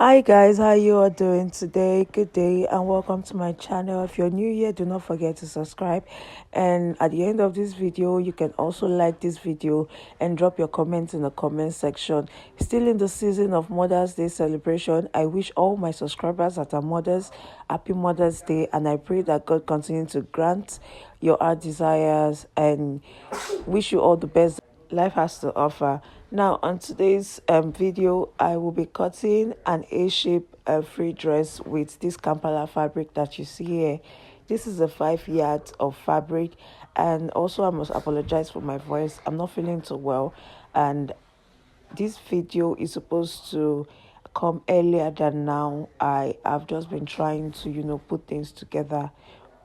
Hi guys, how you all doing today? Good day and welcome to my channel. If you're new here, do not forget to subscribe, and at the end of this video you can also like this video and drop your comments in the comment section. Still in the season of Mother's Day celebration, I wish all my subscribers that are mothers happy Mother's Day, and I pray that God continue to grant your heart desires and wish you all the best life has to offer. Now on today's video, I will be cutting an A-shape free dress with this Kampala fabric that you see here. This is a 5 yards of fabric, and also I must apologize for my voice. I'm not feeling too well, and this video is supposed to come earlier than now. I have just been trying to put things together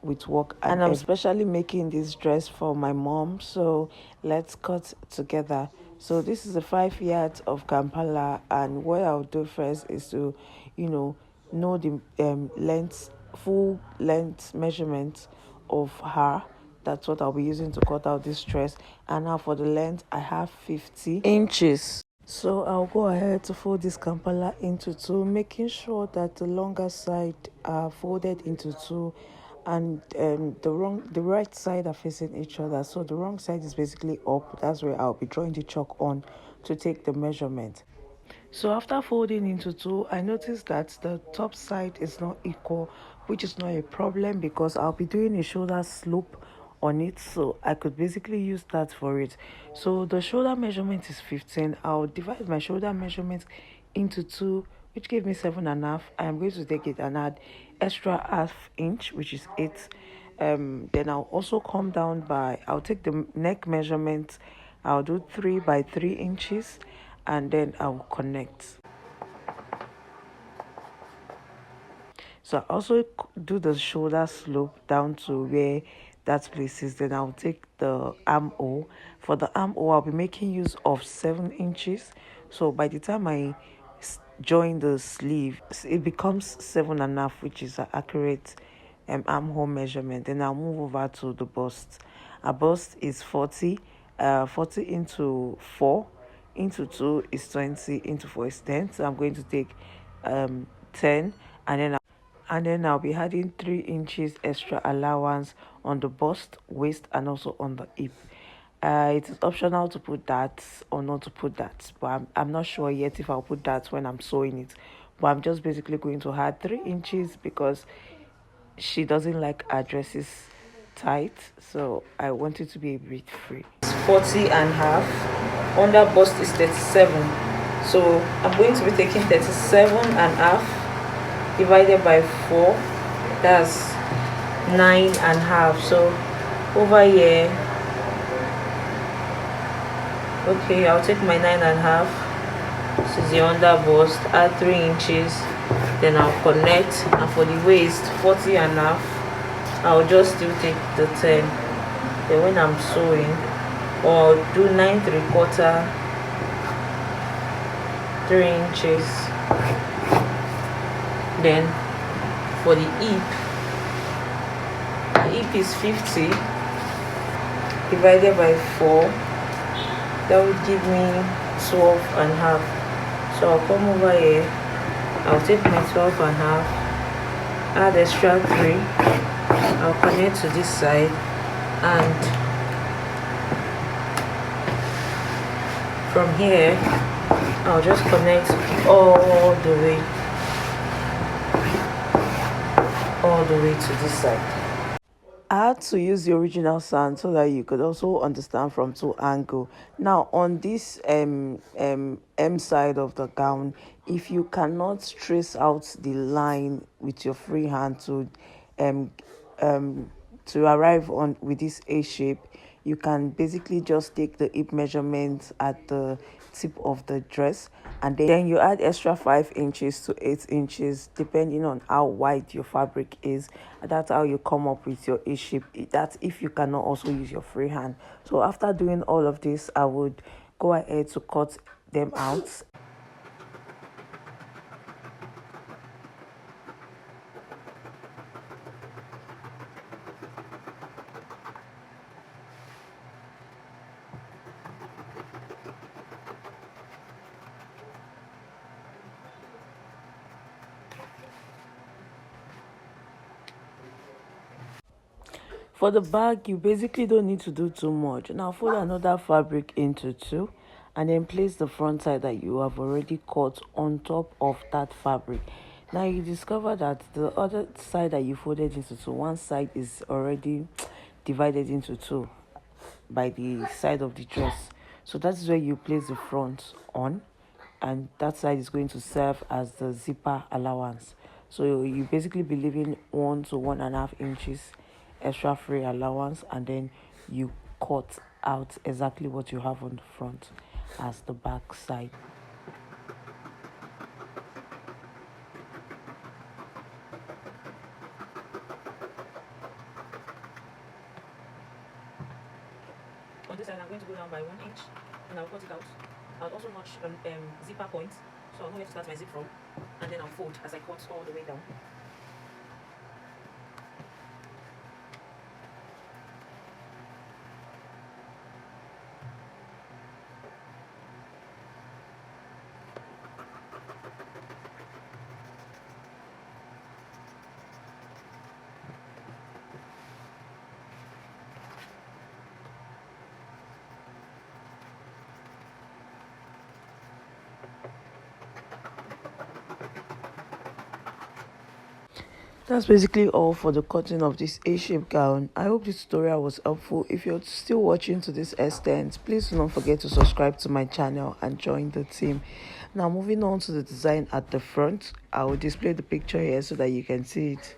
with work, and I'm especially making this dress for my mom, so let's cut together. So this is a 5 yards of Kampala, and what I'll do first is to know the length, full length measurement of her. That's what I'll be using to cut out this dress. And now for the length, I have 50 inches. So I'll go ahead to fold this Kampala into two, making sure that the longer side are folded into two, and the right side are facing each other. So the wrong side is basically up. That's where I'll be drawing the chalk on to take the measurement. So after folding into two, I noticed that the top side is not equal, which is not a problem because I'll be doing a shoulder slope on it, so I could basically use that for it. So the shoulder measurement is 15. I'll divide my shoulder measurement into two, which gave me 7.5. I'm going to take it and add extra half inch, which is 8. Then I'll also come down by, I'll take the neck measurement. I'll do 3 by 3 inches, and then I'll connect. So I also do the shoulder slope down to where that place is. Then I'll take the armhole. For the armhole, I'll be making use of 7 inches. So by the time I join the sleeve, it becomes 7.5, which is an accurate armhole measurement. Then I'll move over to the bust. A bust is 40. 40 into 4 into 2 is 20, into 4 is 10. So I'm going to take 10, and then I'll be adding 3 inches extra allowance on the bust, waist, and also on the hip. It is optional to put that or not to put that, but I'm not sure yet if I'll put that when I'm sewing it. But I'm just basically going to add 3 inches because she doesn't like her dresses tight, so I want it to be a bit free. It's 40.5. Under bust is 37, so I'm going to be taking 37.5 divided by 4, that's 9.5. So over here, okay, I'll take my 9.5. This is the under bust, add 3 inches, then I'll connect. And for the waist, 40.5, I'll just still take the 10. Then when I'm sewing, or do 9 3/4, 3 inches. Then for the hip is 50 divided by 4. That would give me 12.5. So I'll come over here, I'll take my 12.5, add extra 3, I'll connect to this side, and from here I'll just connect all the way to this side. I had to use the original sand so that you could also understand from two angles. Now on this M side of the gown, if you cannot trace out the line with your free hand to arrive on with this A shape, you can basically just take the hip measurement at the tip of the dress, and then you add extra 5 inches to 8 inches depending on how wide your fabric is. That's how you come up with your A shape. That's if you cannot also use your free hand. So after doing all of this, I would go ahead to cut them out. For the back, you basically don't need to do too much. Now fold another fabric into two and then place the front side that you have already cut on top of that fabric. Now you discover that the other side that you folded into two, one side is already divided into two by the side of the dress. So that is where you place the front on, and that side is going to serve as the zipper allowance. So you basically be leaving 1 to 1.5 inches extra free allowance, and then you cut out exactly what you have on the front as the back side. On this side, I'm going to go down by 1 inch and I'll cut it out. I'll also notch zipper points, so I'll know where to start my zip from, and then I'll fold as I cut all the way down. That's basically all for the cutting of this A-shape gown. I hope this tutorial was helpful. If you're still watching to this extent, please do not forget to subscribe to my channel and join the team. Now moving on to the design at the front, I will display the picture here so that you can see it.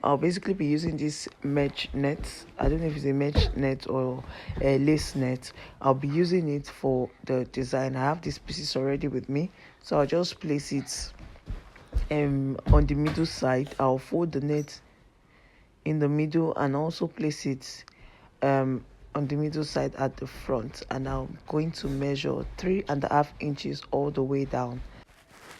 I'll basically be using this mesh net. I don't know if it's a mesh net or a lace net. I'll be using it for the design. I have these pieces already with me, so I'll just place it on the middle side. I'll fold the net in the middle and also place it on the middle side at the front, and I'm going to measure 3.5 inches all the way down.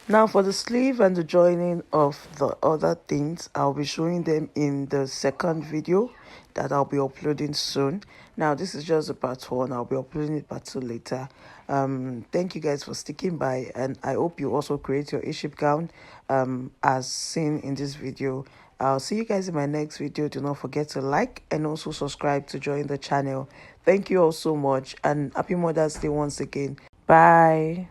Now for the sleeve and the joining of the other things, I'll be showing them in the second video that I'll be uploading soon. Now this is just a part 1. I'll be uploading it part 2 later. Thank you guys for sticking by, and I hope you also create your A-shape gown as seen in this video. I'll see you guys in my next video. Do not forget to like and also subscribe to join the channel. Thank you all so much, and happy Mother's Day once again. Bye.